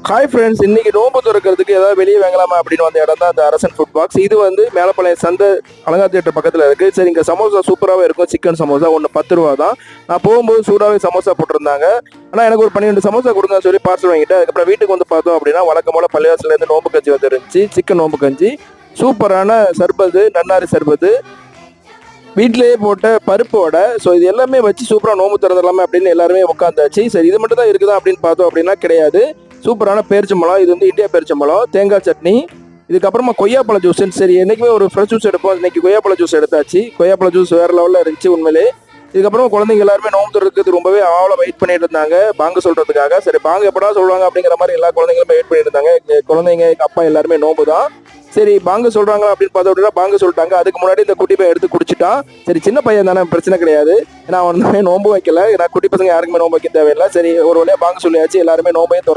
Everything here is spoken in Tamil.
ஹாய் ஃப்ரெண்ட்ஸ், இன்னைக்கு நோன்பு திறக்கிறதுக்கு ஏதாவது வெளியே வாங்கலாமா அப்படின்னு வந்த இடம் தான் அந்த அரசன் ஃபுட் பாக்ஸ். இது வந்து மேலப்பாளையம் சந்தை அலங்கார் தியேட்டர் பக்கத்தில் இருக்குது. சரி, இங்கே சமோசா சூப்பராகவே இருக்கும். சிக்கன் சமோசா ஒன்று 10 ரூபா தான். நான் போகும்போது சூடாகவே சமோசா போட்டிருந்தாங்க. ஆனால் எனக்கு ஒரு 12 சமோசா கொடுங்க சொல்லி பார்சல் வாங்கிட்டு அதுக்கப்புறம் வீட்டுக்கு வந்து பார்த்தோம் அப்படின்னா வழக்கம் போல் பள்ளிவாசலேருந்து நோம்பு கஞ்சி வந்துருந்துச்சு. சிக்கன் நோம்பு கஞ்சி, சூப்பரான சர்பத்து, நன்னாரி சர்பத்து, வீட்டிலேயே போட்ட பருப்போட. ஸோ இது எல்லாமே வச்சு சூப்பராக நோம்பு திறந்துடலாமே அப்படின்னு எல்லாருமே உட்காந்தாச்சு. சரி, இது மட்டும் தான் இருக்குதா அப்படின்னு பார்த்தோம் அப்படின்னா கிடையாது. சூப்பரான பேரிச்சம்பழம், இது வந்து இந்தியா பேரிச்சம்பழம், தேங்காய் சட்னி, இதுக்கப்புறமா கொய்யாப்பழ ஜூஸ். சரி, என்றைக்குமே ஒரு ஃப்ரெஷ் ஜூஸ் எடுப்போம். இன்னைக்கு கொய்யாப்பழ ஜூஸ் எடுத்தாச்சு. கொய்யாப்பழ ஜூஸ் வேறு லெவலில் இருந்துச்சு உண்மையிலே. இதுக்கப்புறம் குழந்தைங்க எல்லாருமே நோம்பு திறக்கிறது ரொம்பவே ஆவலை வெயிட் பண்ணிட்டு இருந்தாங்க பாங்க சொல்றதுக்காக. சரி, பாங்க எப்படா சொல்லுவாங்க அப்படிங்கிற மாதிரி எல்லா குழந்தைங்களுமே வெயிட் பண்ணிட்டு இருந்தாங்க. குழந்தைங்க, எங்கள் அப்பா எல்லாருமே நோம்பு தான். சரி, பாங்க சொல்றாங்களா அப்படின்னு பார்த்தோம் அப்படின்னா பாங்க சொல்லிட்டாங்க. அதுக்கு முன்னாடி இந்த குட்டி பையன் எடுத்து குடிச்சிட்டான். சரி, சின்ன பையன் தானே, பிரச்சனை கிடையாது. ஏன்னா அவன் நோம்பு வைக்கல. ஏன்னா குட்டி பசங்க யாருக்குமே நோம்பு வைக்க தேவையில்லை. சரி, ஒரு வழியா பாங்க சொல்லியாச்சு. எல்லாருமே நோம்பையும்